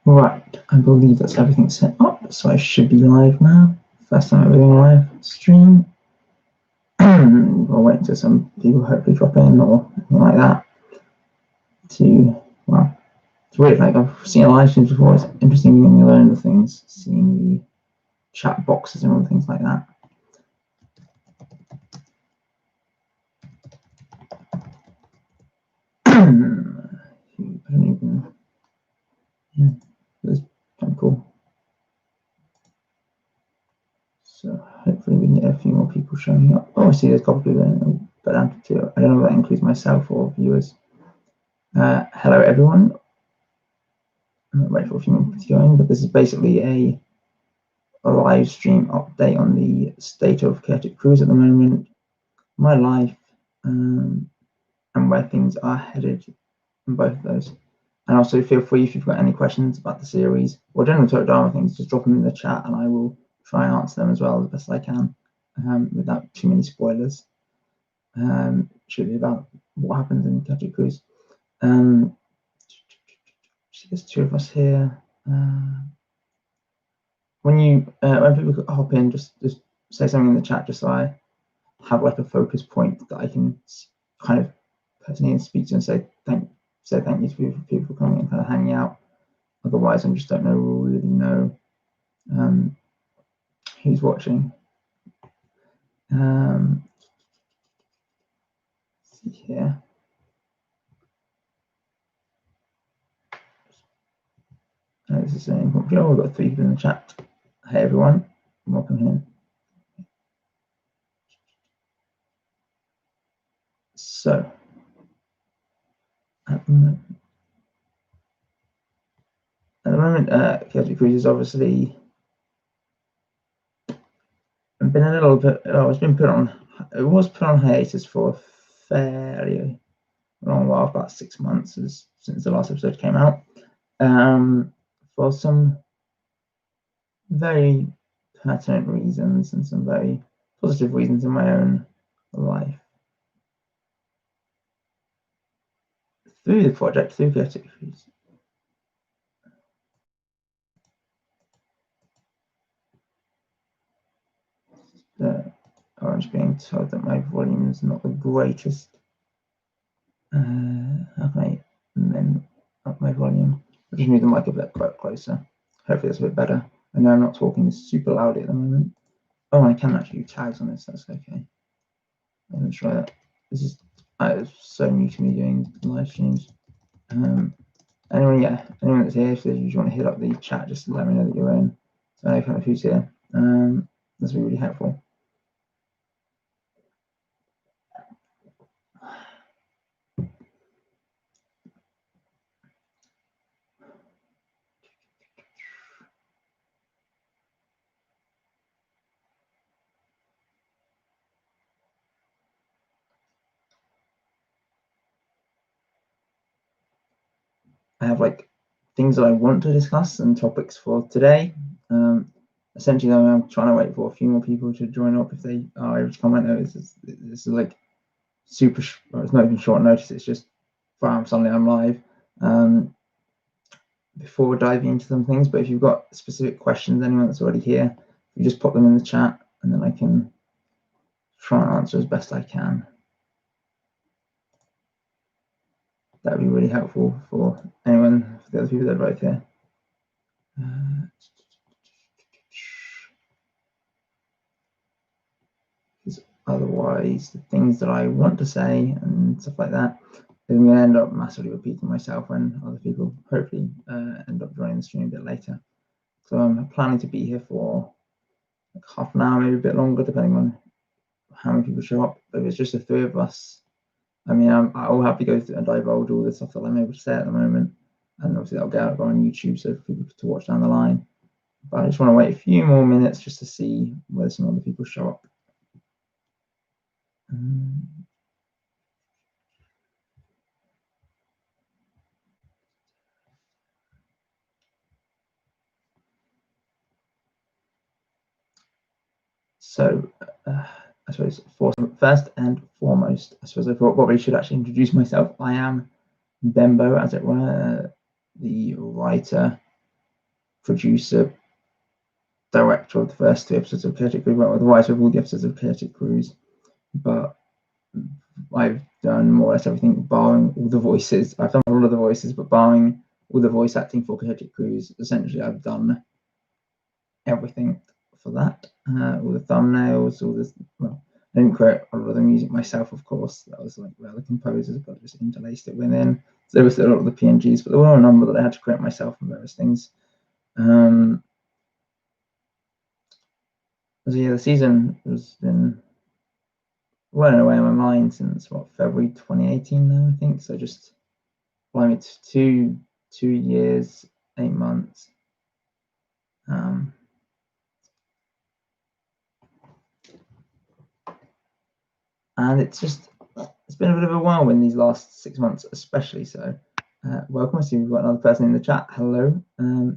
Right, I believe that's everything set up, so I should be live now. First time ever doing a live stream. We'll wait until some people hopefully drop in or anything like that. Well, it's weird, like I've seen a live stream before, it's interesting when you learn the things, seeing the chat boxes and all things like that. I don't even, yeah, that's kind of cool. So hopefully we can get a few more people showing up. Oh, I see there's a couple of people in, but I don't know if that includes myself or viewers. Hello everyone. I'm waiting for a few more people to join, but this is basically a live stream update on the state of chaotic cruise at the moment, my life, and where things are headed in both of those. And also feel free if you've got any questions about the series or general Total Dharma things, just drop them in the chat and I will try and answer them as well as best I can, without too many spoilers. Should be about what happens in chaotic cruise. There's two of us here. When people hop in, just say something in the chat, just so I have like a focus point that I can kind of personally and speak to and say thank you to people for coming and kind of hanging out. Otherwise, I just don't really know who's watching. Let's see here. This is an important video. We've got 3 people in the chat. Hey everyone, welcome here. So, at the moment, chaotic cruise is obviously been a little bit. It's been put on. It was put on hiatus for a fairly long while, about 6 months since the last episode came out, for some very pertinent reasons and some very positive reasons in my own life. Through the project, through chaotic cruise. I'm just being told that my volume is not the greatest. How can I then up my volume? I'll just move the mic a bit closer. Hopefully that's a bit better. I know I'm not talking super loudly at the moment. Oh, I can actually do tags on this. That's okay. I'm gonna try that. This is so new to me doing live streams. Anyone that's here, if you want to hit up the chat, just let me know that you're in, so I know kind of who's here. That's really helpful. I have like things that I want to discuss and topics for today. Essentially, though, I'm trying to wait for a few more people to join up if they are able to comment. This is like super. Well, it's not even short notice. It's just bam, suddenly I'm live. Before diving into some things, but if you've got specific questions, anyone that's already here, you just pop them in the chat, and then I can try and answer as best I can. That would be really helpful for anyone, for the other people that are right here. Because otherwise, the things that I want to say and stuff like that, I'm going to end up massively repeating myself when other people hopefully end up joining the stream a bit later. So I'm planning to be here for like half an hour, maybe a bit longer, depending on how many people show up. But if it's just the 3 of us, I mean, I'll have to go through and divulge all the stuff that I'm able to say at the moment, and obviously that'll go on YouTube so for people to watch down the line. But I just want to wait a few more minutes just to see whether some other people show up. So I suppose first and foremost, I suppose I probably should actually introduce myself. I am Bembo, as it were, the writer producer, director of the first 3 episodes of Chaotic Cruise, well, the writer of all the episodes of Chaotic Cruise, but I've done more or less everything, barring all the voices. I've done all of the voices, but barring all the voice acting for Chaotic Cruise, essentially I've done everything for that. All the thumbnails, all this. Well, I didn't create a lot of the music myself, of course. That was like the composers, but I just interlaced it within. So there was a lot of the PNGs, but there were a number that I had to create myself and various things. So yeah, the season has been running away in my mind since what, February 2018 now, I think. So just blimey, 2 years, 8 months. And it's been a bit of a whirlwind these last 6 months, especially. So welcome. I see we've got another person in the chat. Hello.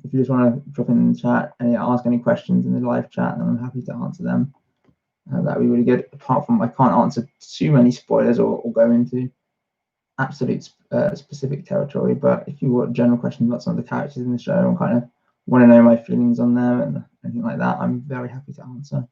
If you just want to drop in the chat and ask any questions in the live chat, then I'm happy to answer them. That would be really good. Apart from I can't answer too many spoilers or go into absolute specific territory, but if you want general questions about some of the characters in the show and kind of want to know my feelings on them and anything like that, I'm very happy to answer.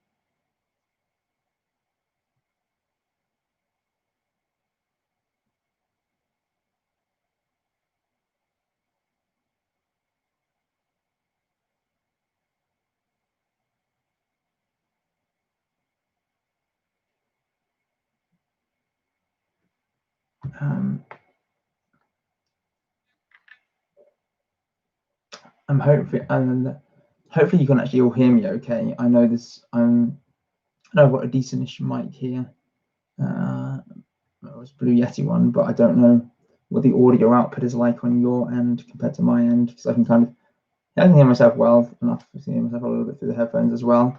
I'm hopefully, and hopefully you can actually all hear me okay. I know this. I know I've got a decentish mic here. It was Blue Yeti one, but I don't know what the audio output is like on your end compared to my end, because I can hear myself well enough to hear myself a little bit through the headphones as well.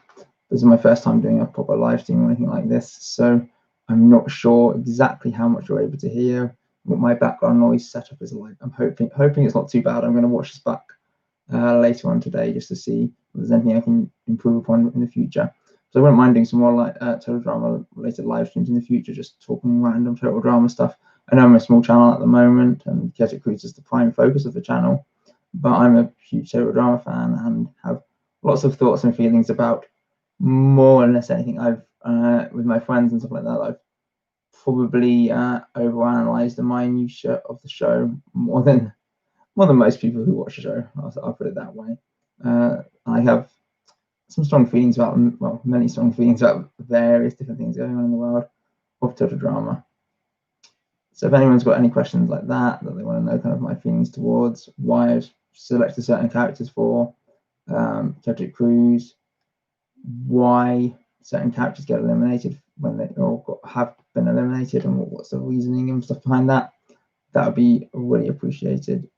This is my first time doing a proper live stream or anything like this, so I'm not sure exactly how much you're able to hear, what my background noise setup is like. I'm hoping it's not too bad. I'm going to watch this back later on today just to see if there's anything I can improve upon in the future. So I wouldn't mind doing some more like total drama related live streams in the future, just talking random total drama stuff. I know I'm a small channel at the moment and Chaotic Cruise is the prime focus of the channel, but I'm a huge total drama fan and have lots of thoughts and feelings about more or less anything. I've with my friends and stuff like that, I've probably overanalyzed the minutiae of the show more than most people who watch the show. I'll put it that way. I have some strong feelings about, well, many strong feelings about various different things going on in the world of total drama. So if anyone's got any questions like that they want to know kind of my feelings towards why I've selected certain characters for Chaotic Cruise, why certain characters get eliminated when they have been eliminated, and what's the reasoning and stuff behind that, that would be really appreciated.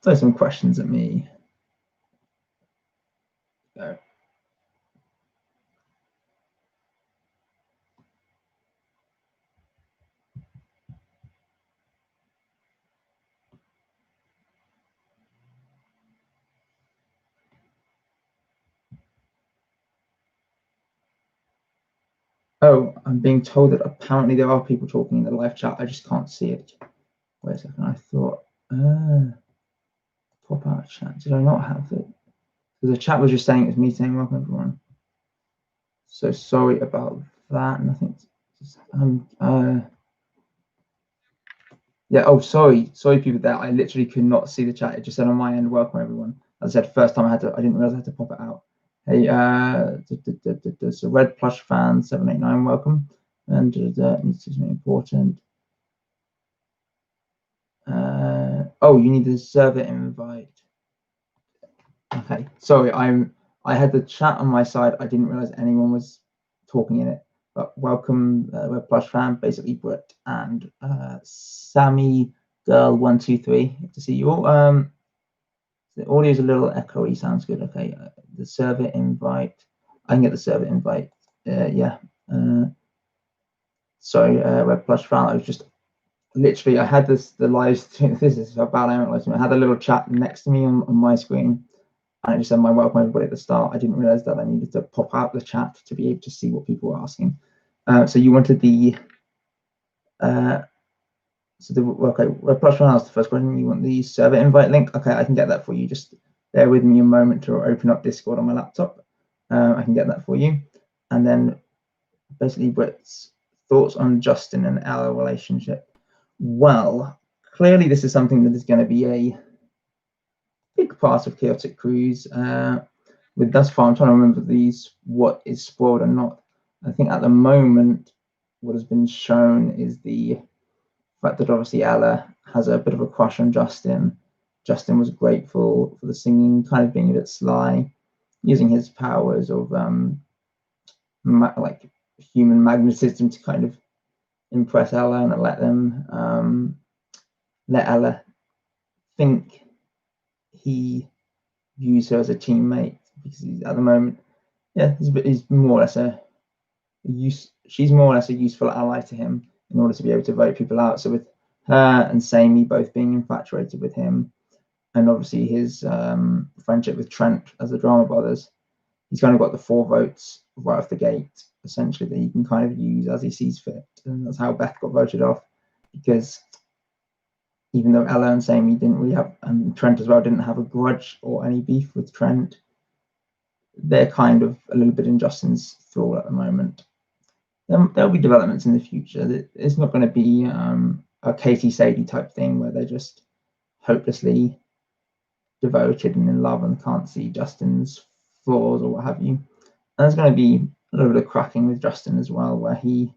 Throw some questions at me. Go. Oh, I'm being told that apparently there are people talking in the live chat. I just can't see it. Wait a second. I thought, pop out chat. Did I not have it? Because the chat was just saying it's me saying welcome everyone. So sorry about that. Nothing. Yeah. Oh, sorry people there. I literally could not see the chat. It just said on my end, welcome everyone. As I said, first time I didn't realize I had to pop it out. Hey, so Red Plush Fan 789, welcome. And needs to be something important. Oh, you need the server invite. Okay, sorry, I had the chat on my side. I didn't realize anyone was talking in it. But welcome, Red Plush Fan, basically Britt and Sammy Girl 123. Good to see you all. The audio is a little echoey. Sounds good. Okay, the server invite. I can get the server invite. Yeah. Sorry, Red Plush Fan. I was just literally, I had the live stream. This is how bad I am at live stream. I had a little chat next to me on my screen, and I just said my welcome everybody at the start. I didn't realize that I needed to pop out the chat to be able to see what people were asking. So you wanted the So okay, plus one asked the first question. You want the server invite link? Okay, I can get that for you. Just bear with me a moment to open up Discord on my laptop. I can get that for you. And then basically Brett's thoughts on Justin and our relationship. Well, clearly this is something that is going to be a big part of Chaotic Cruise. With thus far, I'm trying to remember what is spoiled and not. I think at the moment, what has been shown is the fact that obviously Ella has a bit of a crush on Justin. Justin was grateful for the singing, kind of being a bit sly, using his powers of like human magnetism to kind of impress Ella and let Ella think he views her as a teammate, because at the moment, yeah, he's more or less she's more or less a useful ally to him in order to be able to vote people out. So with her and Sammy both being infatuated with him, and obviously his friendship with Trent as the Drama Brothers, he's kind of got the 4 votes right off the gate, essentially, that he can kind of use as he sees fit. And that's how Beth got voted off, because even though Ella and Sammy didn't really have, and Trent as well, didn't have a grudge or any beef with Trent, they're kind of a little bit in Justin's thrall at the moment. There'll be developments in the future. It's not going to be a Katie Sadie type thing where they're just hopelessly devoted and in love and can't see Justin's flaws or what have you. And there's going to be a little bit of cracking with Justin as well, where he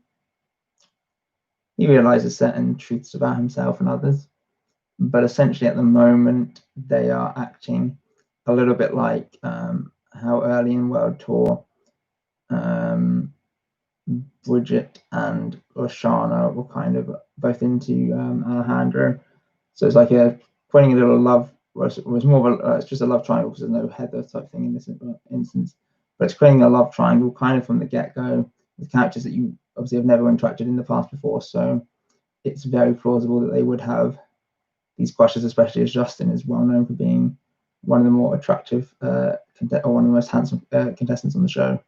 realizes certain truths about himself and others. But essentially at the moment, they are acting a little bit like how early in World Tour Bridget and Lashana were kind of both into Alejandro. So it's like creating a little love, it was more of it's just a love triangle because there's no Heather type thing in this instance. But it's creating a love triangle kind of from the get-go with characters that you obviously have never interacted in the past before. So it's very plausible that they would have these crushes, especially as Justin is well known for being one of the more attractive or one of the most handsome contestants on the show.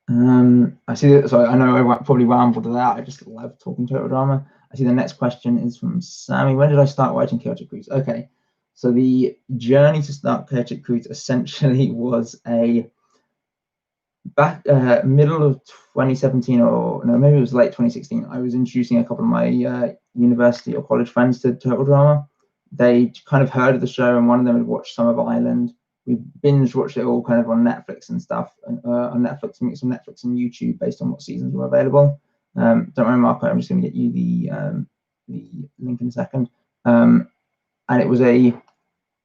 I see that. So I know I probably rambled a lot. I just love talking Total Drama. I see the next question is from Sammy. When did I start writing Chaotic Cruise? Okay, so the journey to start Chaotic Cruise essentially was back middle of 2017, or no, maybe it was late 2016. I was introducing a couple of my university or college friends to Total Drama. They kind of heard of the show, and one of them had watched Summer of Ireland. We binge watched it all kind of on Netflix and stuff, on Netflix, mix of Netflix and YouTube based on what seasons were available. Don't worry, Marco, I'm just going to get you the link in a second. And it was a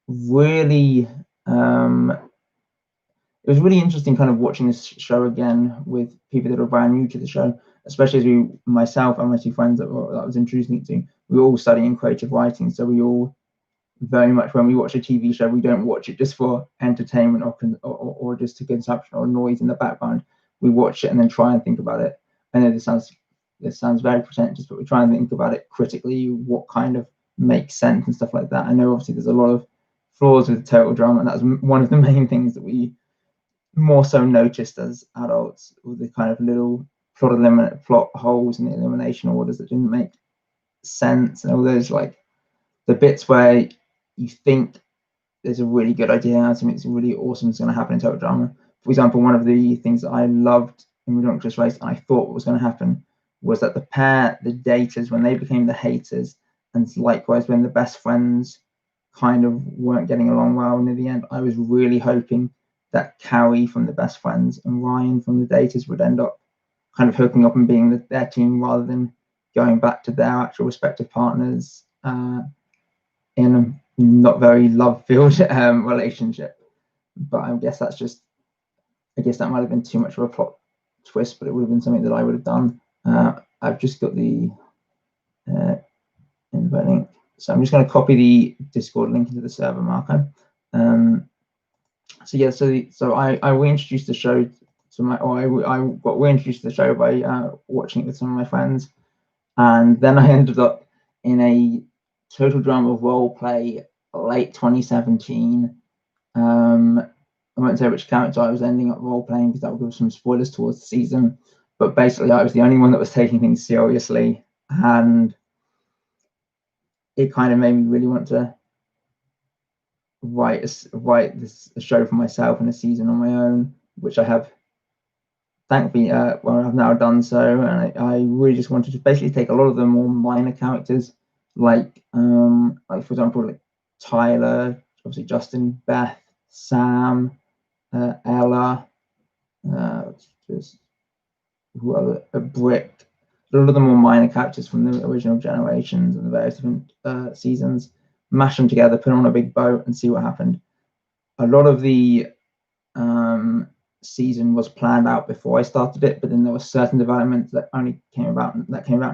really it was really interesting kind of watching this show again with people that are brand new to the show, especially as myself and my 2 friends that I was introducing it to, we were all studying creative writing. So we all very much, when we watch a TV show, we don't watch it just for entertainment or just to consumption or noise in the background. We watch it and then try and think about it. I know this sounds very pretentious, but we try and think about it critically, what kind of makes sense and stuff like that. I know obviously there's a lot of flaws with Total Drama, and that's one of the main things that we more so noticed as adults, with the kind of little plot holes and the elimination orders that didn't make sense, and all those, like the bits where you think there's a really good idea and something really awesome is going to happen in Total Drama. For example, one of the things that I loved in Redonkulous Race, and I thought was going to happen, was that the pair, the daters, when they became the haters, and likewise when the best friends kind of weren't getting along well near the end, I was really hoping that Carrie from the best friends and Ryan from the daters would end up kind of hooking up and being their team, rather than going back to their actual respective partners in a not very love-filled relationship. But I guess that might have been too much of a plot twist, but it would have been something that I would have done. I've just got the invite link, so I'm just going to copy the Discord link into the server, Marco. So yeah, so I reintroduced the show to I got reintroduced to the show by watching it with some of my friends, and then I ended up in a Total Drama role play late 2017. I won't say which character I was ending up role playing because that will give some spoilers towards the season. but basically I was the only one that was taking things seriously, and it kind of made me really want to write this show for myself and a season on my own, which I have thankfully I've now done so. And I really just wanted to basically take a lot of the more minor characters, like for example, like Tyler, obviously Justin, Beth, Sam, Ella, just Brick, a lot of the more minor characters from the original generations and the various different seasons, mash them together, put them on a big boat, and see what happened. A lot of the season was planned out before I started it, but then there were certain developments that only came about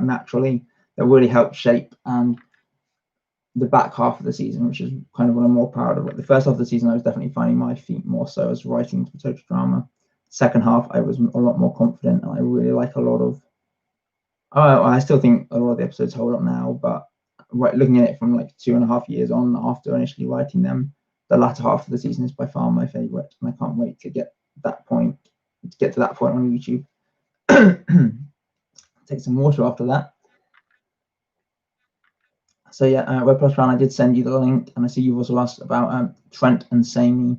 naturally that really helped shape the back half of the season, which is kind of what I'm more proud of. Like the first half of the season, I was definitely finding my feet more so as writing the total drama. Second half, I was a lot more confident, and I really like a lot of. I still think a lot of the episodes hold up now, but looking at it from like 2.5 years on after initially writing them, the latter half of the season is by far my favorite, and I can't wait to get to that point on YouTube. Take some water after that. So yeah, Web Plus Round, I did send you the link, and I see you've also asked about Trent and Samey.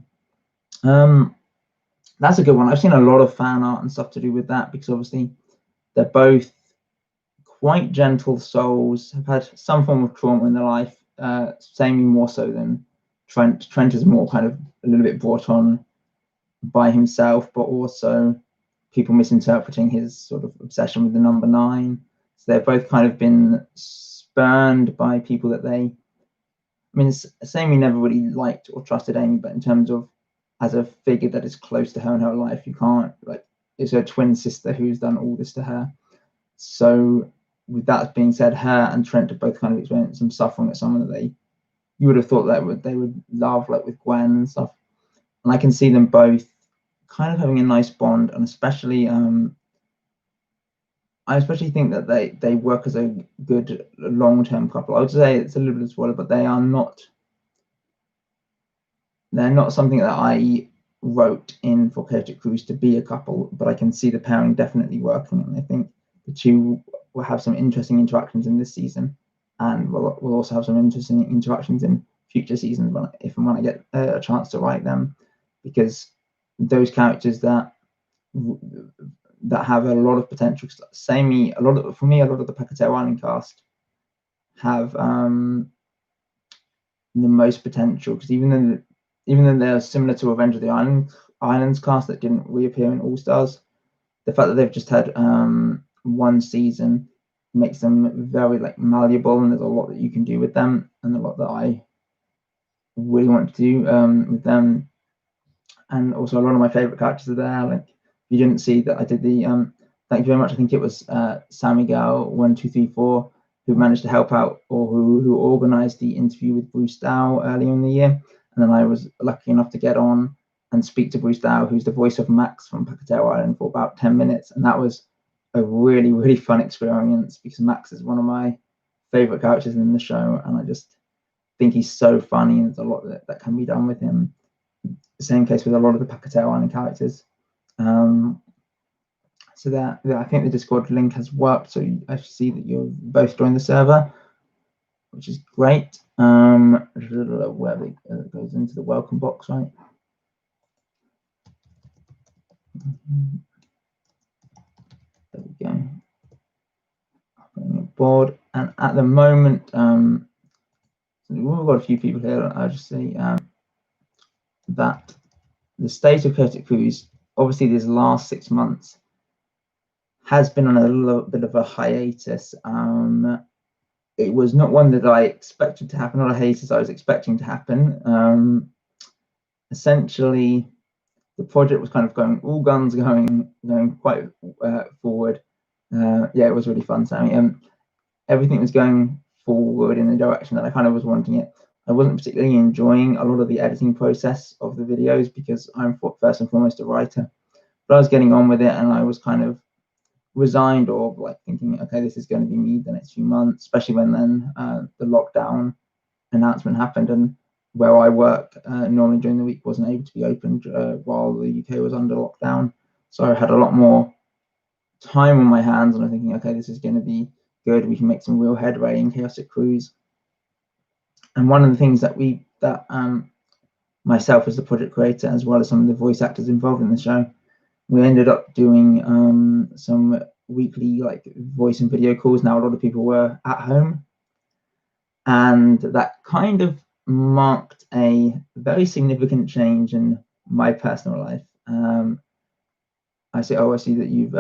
That's a good one. I've seen a lot of fan art and stuff to do with that, because obviously they're both quite gentle souls, have had some form of trauma in their life. Samey more so than Trent. Trent is more kind of a little bit brought on by himself, but also people misinterpreting his sort of obsession with the number 9. So they've both kind of been spurned by people that they. I mean, Samey never really liked or trusted Amy, but in terms of as a figure that is close to her in her life, you can't, like, it's her twin sister who's done all this to her. So with that being said, her and Trent have both kind of experienced some suffering at someone that you would have thought that they would love, like with Gwen and stuff. And I can see them both kind of having a nice bond, and especially I especially think that they work as a good long-term couple. I would say it's a little bit of a spoiler, but they're not something that I wrote in for Chaotic Cruise to be a couple, but I can see the pairing definitely working, and I think the two will have some interesting interactions in this season, and we'll also have some interesting interactions in future seasons when I get a chance to write them, because those characters that have a lot of potential. Samey, a lot of the Pacatero Island cast have the most potential, because even though they're similar to Revenge of the Islands cast that didn't reappear in All Stars, the fact that they've just had one season makes them very like malleable, and there's a lot that you can do with them, and a lot that I really want to do with them. And also a lot of my favorite characters are there. Like, you didn't see that I did the thank you very much. I think it was Sammy Gal 1234 who managed to help out, or who organized the interview with Bruce Dow earlier in the year. And then I was lucky enough to get on and speak to Bruce Dow, who's the voice of Max from Pacatero Island, for about 10 minutes. And that was a really, really fun experience, because Max is one of my favorite characters in the show. And I just think he's so funny, and there's a lot that can be done with him. The same case with a lot of the Pacatero Island characters. So that I think the Discord link has worked. So I see that you're both joined the server, which is great. Where it goes into the welcome box, right? There we go. Board, and at the moment, we've got a few people here. I'll just say that the state of Chaotic Cruise, obviously, these last 6 months has been on a little bit of a hiatus. It was not one that I expected to happen, not a hiatus I was expecting to happen. Essentially, the project was kind of going all guns going quite forward. Yeah, it was really fun, Sammy. Everything was going forward in the direction that I kind of was wanting it. I wasn't particularly enjoying a lot of the editing process of the videos, because I'm first and foremost a writer. But I was getting on with it, and I was kind of resigned, or like thinking, okay, this is going to be me the next few months, especially when then the lockdown announcement happened, and where I work normally during the week wasn't able to be opened while the UK was under lockdown. So I had a lot more time on my hands, and I'm thinking, okay, this is going to be good. We can make some real headway in Chaotic Cruise. And one of the things that myself as the project creator, as well as some of the voice actors involved in the show, we ended up doing some weekly like voice and video calls. Now a lot of people were at home, and that kind of marked a very significant change in my personal life. I see that you've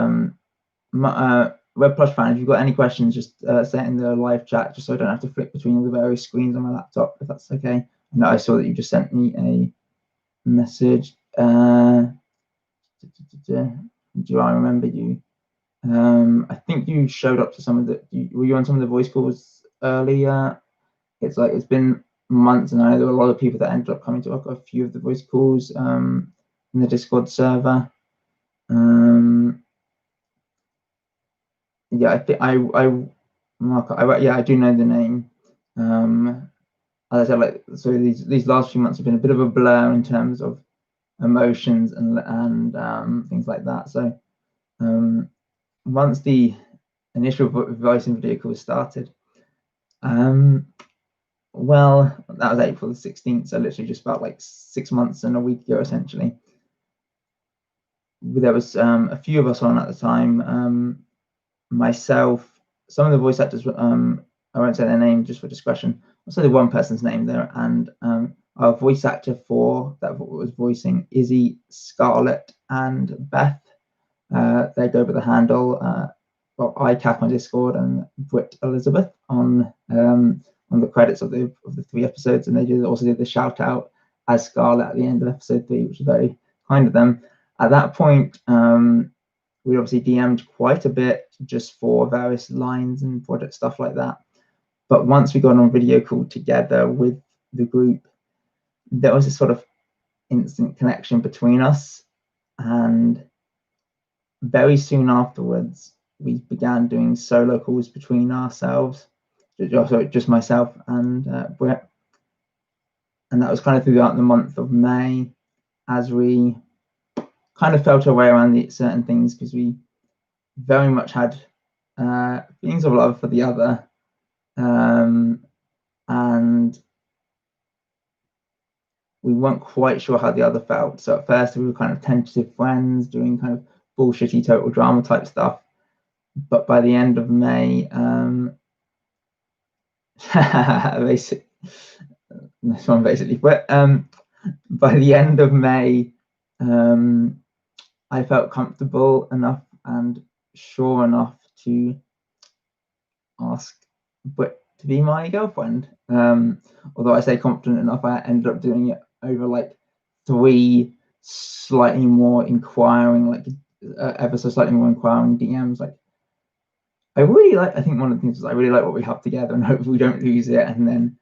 WebPlush fan, if you've got any questions, just say it in the live chat, just so I don't have to flip between all the various screens on my laptop, if that's okay. And I saw that you just sent me a message. Do I remember you? I think you showed up to some of the. Were you on some of the voice calls earlier? It's like it's been months, and I know there were a lot of people that ended up coming to a few of the voice calls in the Discord server. Yeah, I think I do know the name. As I said, like, so these last few months have been a bit of a blur in terms of emotions and things like that. So once the initial voice and video call started, well, that was April the 16th, so literally just about like 6 months and a week ago, essentially. There was a few of us on at the time. Myself, some of the voice actors, I won't say their name just for discretion. I'll say the one person's name there, and our voice actor for that was voicing Izzy, Scarlett, and Beth. They go by the handle ICAP on Discord, and Brit Elizabeth on the credits of the 3 episodes, and they also did the shout out as Scarlett at the end of episode 3, which was very kind of them. At that point, we obviously DM'd quite a bit just for various lines and project stuff like that. But once we got on video call together with the group, there was a sort of instant connection between us. And very soon afterwards, we began doing solo calls between ourselves, just myself and Britt. And that was kind of throughout the month of May, as we kind of felt our way around certain things, because we very much had feelings of love for the other, and we weren't quite sure how the other felt. So at first we were kind of tentative friends doing kind of bullshitty total drama type stuff, but by the end of May, basically, this one basically, but by the end of May, I felt comfortable enough and sure enough to ask Britt to be my girlfriend. Although I say confident enough, I ended up doing it over like 3 slightly more inquiring, like ever so slightly more inquiring DMs. Like, I think one of the things is I really like what we have together, and hope we don't lose it. And then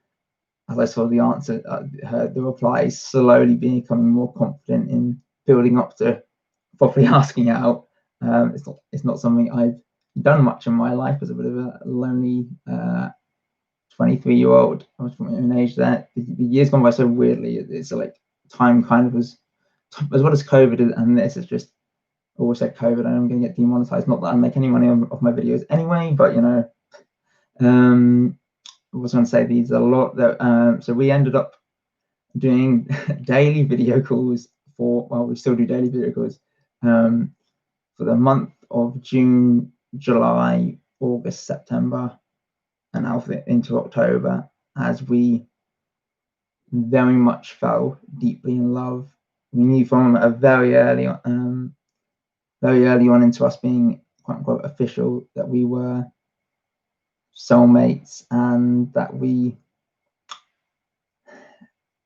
as I saw the answer, the replies slowly becoming more confident in building up to properly asking out. It's not something I've done much in my life as a bit of a lonely 23-year-old. I was from my own age there. The years gone by so weirdly. It's like time kind of was, as well as COVID, and this is just always like COVID, and I'm going to get demonetized. Not that I make any money off my videos anyway, but you know, I was going to say these a lot. That so we ended up doing daily video calls we still do daily video calls for the month of June, July, August, September, and now into October, as we very much fell deeply in love. We knew from a very early on into us being quote unquote official that we were soulmates, and that we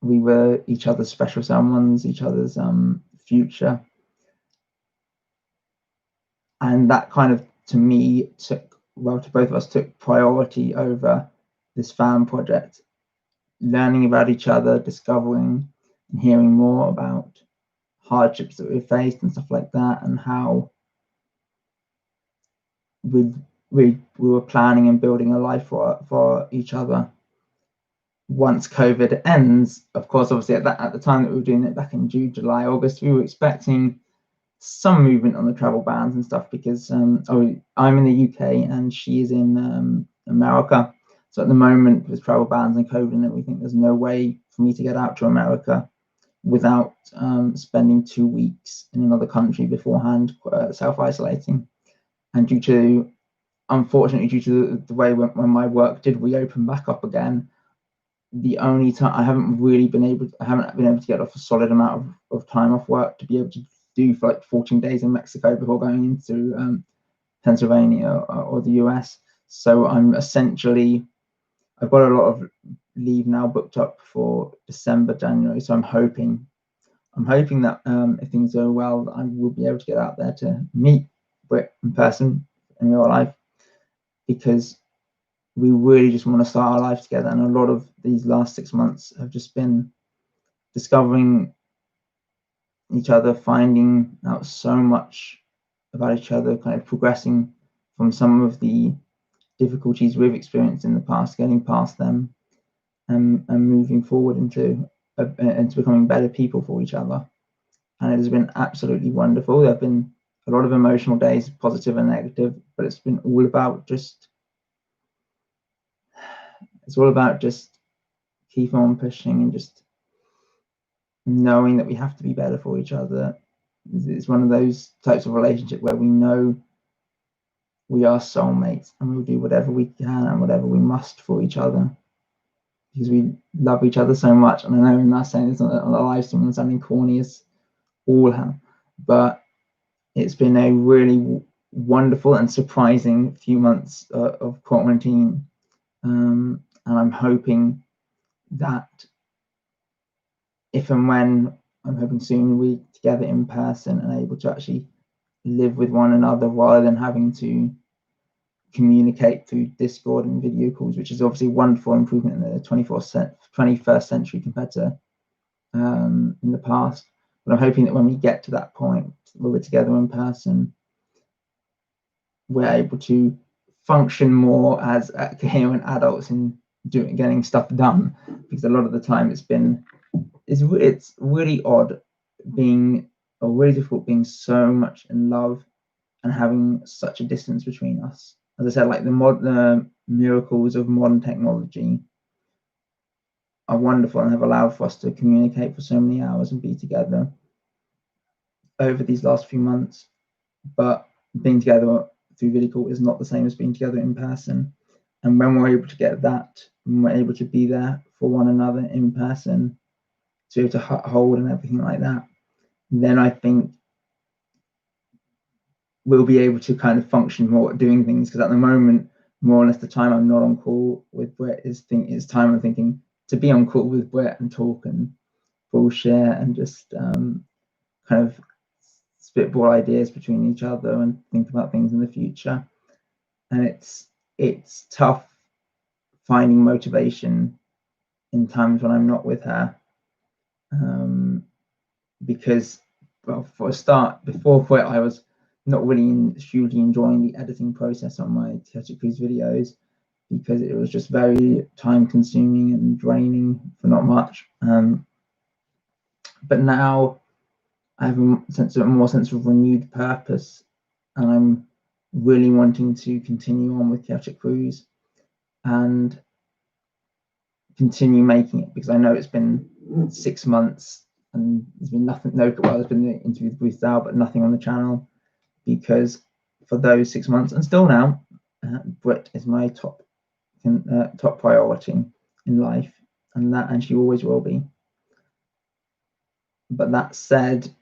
were each other's special someones, each other's future. And that kind of, to me, to both of us, took priority over this fan project. Learning about each other, discovering and hearing more about hardships that we faced and stuff like that, and how we were planning and building a life for each other. Once COVID ends, of course, obviously at the time that we were doing it back in June, July, August, we were expecting some movement on the travel bans and stuff, because I'm in the UK and she is in America. So at the moment, with travel bans and COVID and everything, there's no way for me to get out to America without spending 2 weeks in another country beforehand, self-isolating. And unfortunately, due to the way when my work did reopen back up again, the only time I haven't been able to get off a solid amount of time off work to be able to do for like 14 days in Mexico before going into Pennsylvania or the US. So I've got a lot of leave now booked up for December, January. So I'm hoping that if things go well, I will be able to get out there to meet Brit in person in real life, because we really just want to start our life together. And a lot of these last 6 months have just been discovering each other, finding out so much about each other, kind of progressing from some of the difficulties we've experienced in the past, getting past them, and moving forward into becoming better people for each other. And it has been absolutely wonderful. There have been a lot of emotional days, positive and negative, but it's all about just keep on pushing and just knowing that we have to be better for each other. It's one of those types of relationship where we know we are soulmates and we'll do whatever we can and whatever we must for each other, because we love each other so much. And I know I'm not saying this on the live stream and sounding corny as all hell, but it's been a really wonderful and surprising few months of quarantine, and I'm hoping that if and when, I'm hoping soon, we together in person and able to actually live with one another rather than having to communicate through Discord and video calls, which is obviously a wonderful improvement in the 21st century compared to in the past. But I'm hoping that when we get to that point where we're together in person, we're able to function more as coherent adults in getting stuff done, because a lot of the time it's really odd really difficult being so much in love and having such a distance between us. As I said, like the miracles of modern technology are wonderful and have allowed for us to communicate for so many hours and be together over these last few months. But being together through video call is not the same as being together in person. And when we're able to get that, when we're able to be there for one another in person, to be able to hold and everything like that, then I think we'll be able to kind of function more doing things. Because at the moment, more or less the time I'm not on call with Brett is time I'm thinking to be on call with Brett and talk and bullshit and just kind of spitball ideas between each other and think about things in the future. And it's tough finding motivation in times when I'm not with her, because, well, for a start, before Quit, I was not really hugely enjoying the editing process on my Chaotic Cruise videos, because it was just very time consuming and draining for not much. But now I have a more sense of renewed purpose, and I'm really wanting to continue on with Chaotic Cruise and continue making it, because I know it's been 6 months and there's been nothing. There's been the interview with Bruce Dow, but nothing on the channel, because for those 6 months and still now, Brit is my top priority in life, and she always will be. But that said,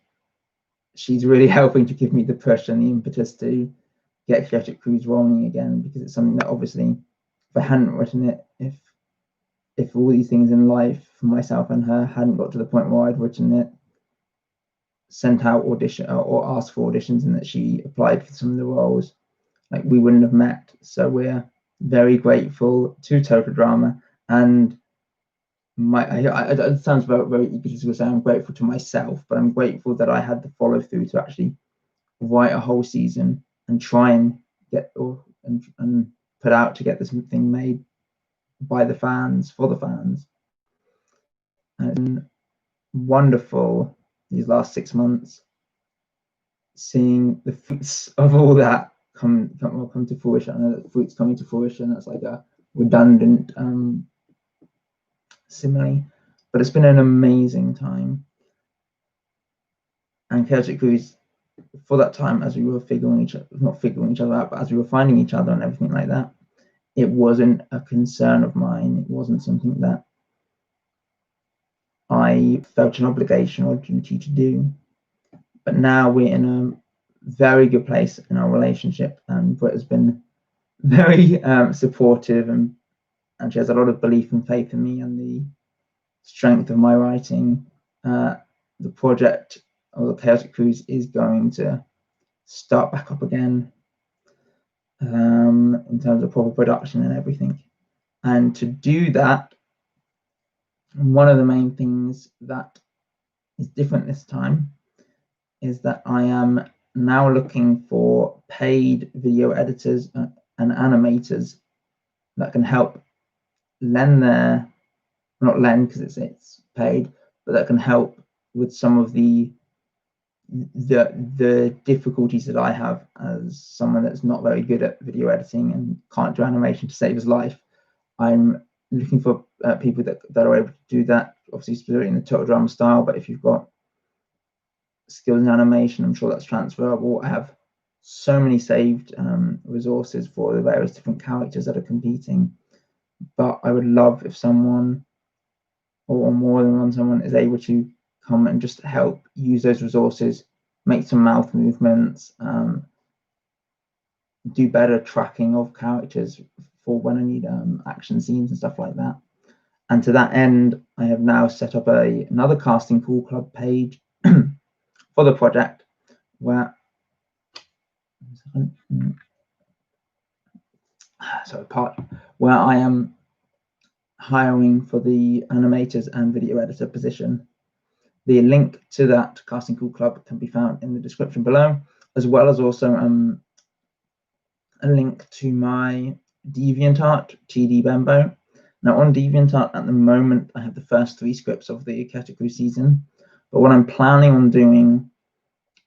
she's really helping to give me the push and the impetus to get Chaotic Cruise rolling again, because it's something that obviously, if I hadn't written it, if all these things in life for myself and her hadn't got to the point where I'd written it, sent out audition or asked for auditions, and that she applied for some of the roles, like, we wouldn't have met. So we're very grateful to Total Drama, and it sounds very egotistical to say I'm grateful to myself, but I'm grateful that I had the follow through to actually write a whole season and try and and put out to get this thing made by the fans, for the fans. And it's been wonderful these last 6 months, seeing the fruits of all that come to fruition. I know that fruits coming to fruition, that's like a redundant simile, but it's been an amazing time. And Chaotic Cruise, for that time, as we were not figuring each other out, but as we were finding each other and everything like that, it wasn't a concern of mine. It wasn't something that I felt an obligation or duty to do. But now we're in a very good place in our relationship, and Britt has been very supportive, and she has a lot of belief and faith in me and the strength of my writing. The project of the Chaotic Cruise is going to start back up again in terms of proper production and everything. And to do that, one of the main things that is different this time is that I am now looking for paid video editors and animators that can help lend their, not lend because it's paid, but that can help with some of the difficulties that I have as someone that's not very good at video editing and can't do animation to save his life. I'm looking for people that are able to do that, obviously specifically in the Total Drama style, but if you've got skills in animation, I'm sure that's transferable. I have so many saved resources for the various different characters that are competing, but I would love if someone or more than someone is able to come and just help use those resources, make some mouth movements, do better tracking of characters for when I need action scenes and stuff like that. And to that end, I have now set up another casting call club page for the project where where I am hiring for the animators and video editor position. The link to that casting call club can be found in the description below, as well as also a link to my DeviantArt TD Bembo. Now on DeviantArt at the moment, I have the first 3 scripts of the Chaotic Cruise season, but what I'm planning on doing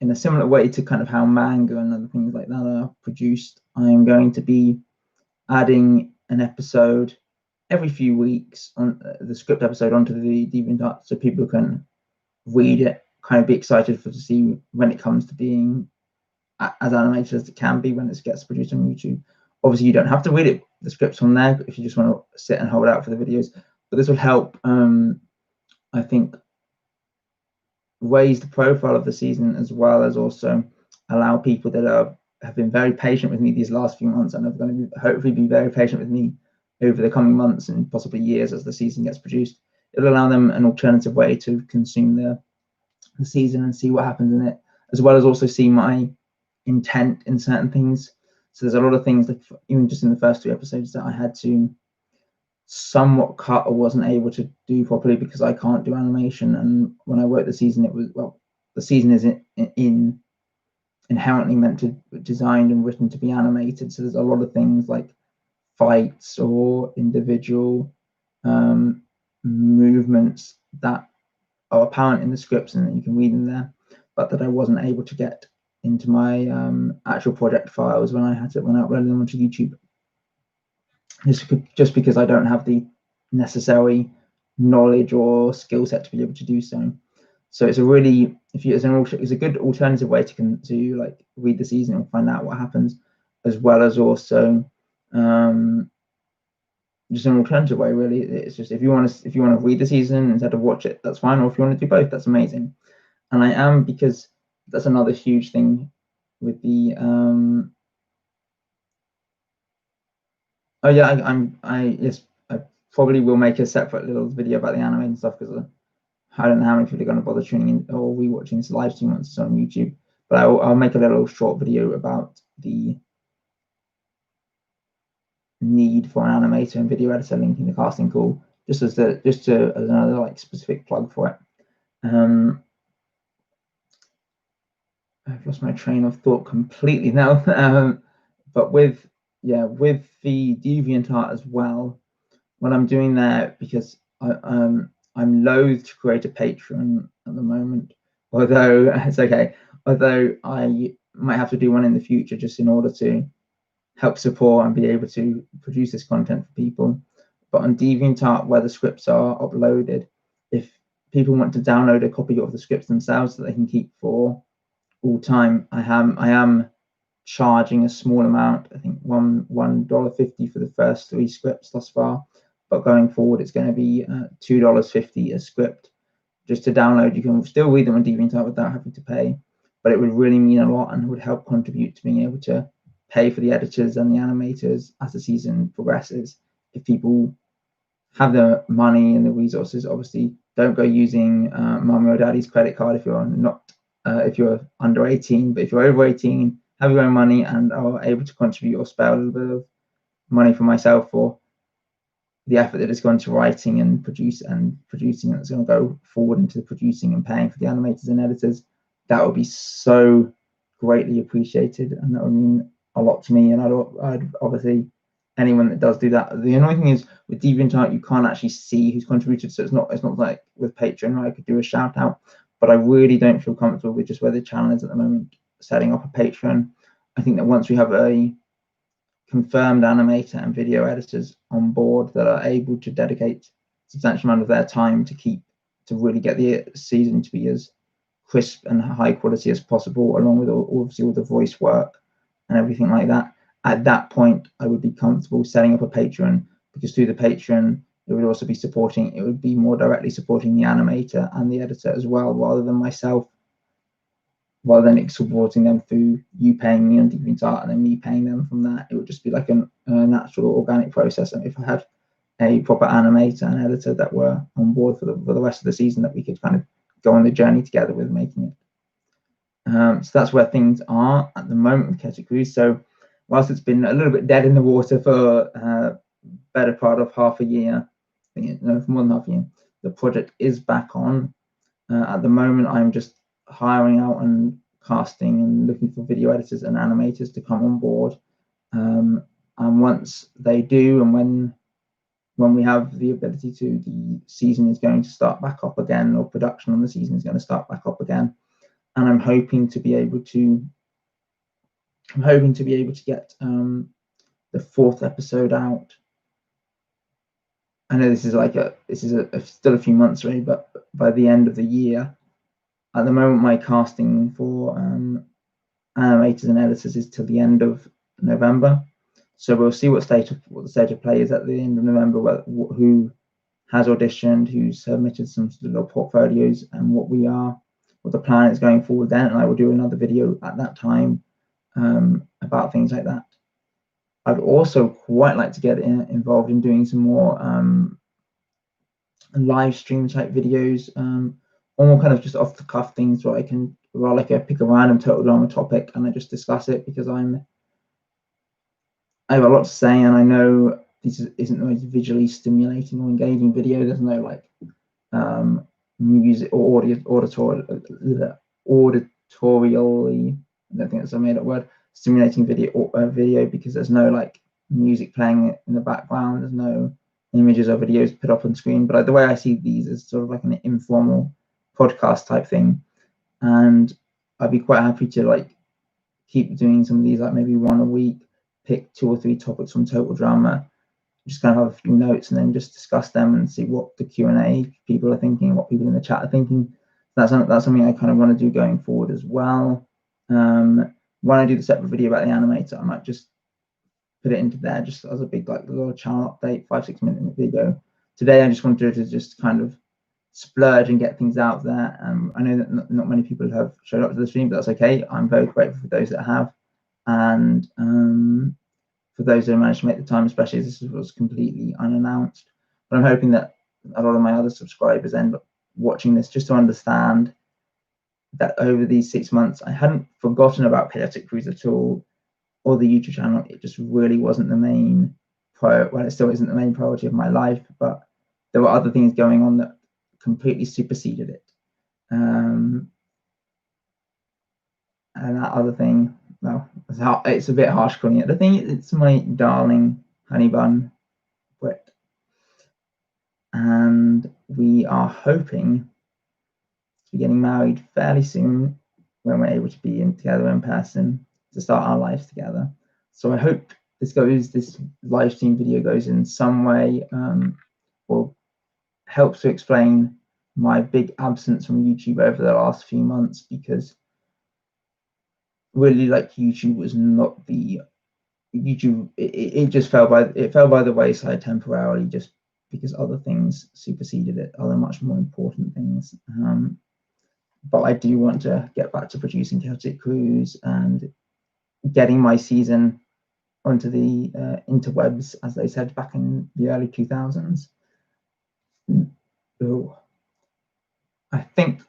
in a similar way to kind of how manga and other things like that are produced, I am going to be adding an episode every few weeks on the script episode onto the DeviantArt so people can read it, kind of be excited to see when it comes to being as animated as it can be when it gets produced on YouTube. Obviously, you don't have to read it, the scripts on there, if you just want to sit and hold out for the videos. But this will help, I think, raise the profile of the season, as well as also allow people that have been very patient with me these last few months and are going to hopefully be very patient with me over the coming months and possibly years as the season gets produced. It'll allow them an alternative way to consume the season and see what happens in it, as well as also see my intent in certain things. So there's a lot of things that even just in the first 2 episodes that I had to somewhat cut or wasn't able to do properly because I can't do animation. And when I worked the season, it was, well, the season is inherently meant to be designed and written to be animated. So there's a lot of things like fights or individual movements that are apparent in the scripts and that you can read in there, but that I wasn't able to get into my actual project files when I uploaded them onto YouTube. Just because I don't have the necessary knowledge or skill set to be able to do so. So it's a really, it's a good alternative way to like read the season and find out what happens, as well as also just an alternative way. Really, it's just if you want to read the season instead of watch it, that's fine. Or if you want to do both, that's amazing. And I am, because that's another huge thing with the oh yeah, I probably will make a separate little video about the anime and stuff, because I don't know how many people are going to bother tuning in or rewatching this live stream once it's on YouTube. But I'll make a little short video about the need for an animator and video editor linking the casting call, just as another like specific plug for it. I've lost my train of thought completely now. But with the DeviantArt as well, what I'm doing there, because I'm loath to create a Patreon at the moment, although it's okay. although I might have to do one in the future just in order to help support and be able to produce this content for people. But on DeviantArt, where the scripts are uploaded, if people want to download a copy of the scripts themselves that they can keep for all time, I am charging a small amount. I think $1.50 for the first 3 scripts thus far, but going forward it's going to be $2.50 a script just to download. You can still read them on DeviantArt without having to pay, but it would really mean a lot and would help contribute to being able to pay for the editors and the animators as the season progresses. If people have the money and the resources, obviously don't go using mommy or daddy's credit card if you're not if you're under 18, but if you're over 18, have your own money and are able to contribute or spare a little bit of money for myself for the effort that has gone to writing and producing, and it's going to go forward into producing and paying for the animators and editors, that would be so greatly appreciated, and that would mean a lot to me. And I'd obviously, anyone that does do that. The annoying thing is with DeviantArt, you can't actually see who's contributed, so it's not like with Patreon where I could do a shout out. But I really don't feel comfortable with just where the channel is at the moment, setting up a Patreon. I think that once we have a confirmed animator and video editors on board that are able to dedicate a substantial amount of their time to really get the season to be as crisp and high quality as possible, along with obviously all the voice work and everything like that. At that point, I would be comfortable setting up a Patreon, because through the Patreon, it would be more directly supporting the animator and the editor as well, rather than myself, rather than supporting them through you paying me on DeviantArt and then me paying them from that. It would just be like a natural, organic process. And if I had a proper animator and editor that were on board for the rest of the season, that we could kind of go on the journey together with making it. So that's where things are at the moment with Chaotic Cruise. So whilst it's been a little bit dead in the water for better part of half a year, I think for more than half a year, the project is back on. At the moment, I'm just hiring out and casting and looking for video editors and animators to come on board. And once they do, and when we have the ability to, the season is going to start back up again, or production on the season is going to start back up again. And I'm hoping to be able to get the 4th episode out. I know this is still a few months away, but by the end of the year. At the moment, my casting for animators and editors is till the end of November. So we'll see what the state of play is at the end of November, who has auditioned, who's submitted some little portfolios, and what the plan is going forward then. And I will do another video at that time about things like that. I'd also quite like to get involved in doing some more live stream type videos, or more kind of just off the cuff things where I pick a random total drama topic and I just discuss it, because I have a lot to say, and I know this isn't the most visually stimulating or engaging video. There's no like music or auditorially, I don't think that's a made up word, stimulating video, because there's no like music playing in the background, there's no images or videos put up on screen. But the way I see these is sort of like an informal podcast type thing, and I'd be quite happy to like keep doing some of these, like maybe one a week, pick 2 or 3 topics from Total Drama, just kind of have a few notes and then just discuss them and see what the Q&A people are thinking, what people in the chat are thinking. That's something I kind of want to do going forward as well. When I do the separate video about the animator, I might just put it into there just as a big like little channel update, 5-6 minute video. Today I just wanted to just kind of splurge and get things out there. I know that not many people have showed up to the stream, but that's okay. I'm very grateful for those that have, and for those that managed to make the time, especially as this was completely unannounced. But I'm hoping that a lot of my other subscribers end up watching this just to understand that over these 6 months, I hadn't forgotten about Chaotic Cruise at all, or the YouTube channel. It just really wasn't the main it still isn't the main priority of my life, but there were other things going on that completely superseded it. And that other thing, well, it's a bit harsh calling it. The thing, it's my darling honey bun, Brit. And we are hoping to be getting married fairly soon. when we're able to be together in person to start our lives together. So I hope this live stream video goes in some way or helps to explain my big absence from YouTube over the last few months, because really, like, YouTube was not the YouTube. It just fell by the wayside temporarily, just because other things superseded it, other much more important things. But I do want to get back to producing Celtic Cruise and getting my season onto the interwebs, as they said back in the early 2000s. So I think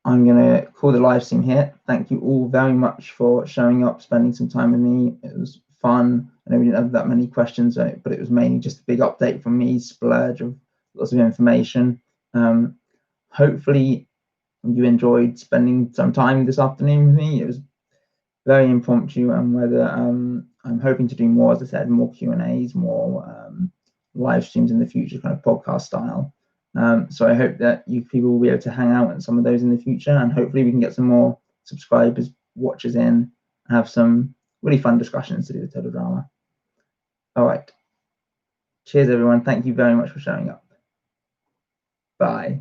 I'm going to call the live stream here. Thank you all very much for showing up, spending some time with me. It was fun. I know we didn't have that many questions, but it was mainly just a big update from me, splurge of lots of information. Hopefully you enjoyed spending some time this afternoon with me. It was very impromptu, and whether I'm hoping to do more, as I said, more Q&As, more live streams in the future, kind of podcast style. So I hope that you people will be able to hang out at some of those in the future, and hopefully we can get some more subscribers, watchers in, and have some really fun discussions to do with Total Drama. All right. Cheers, everyone. Thank you very much for showing up. Bye.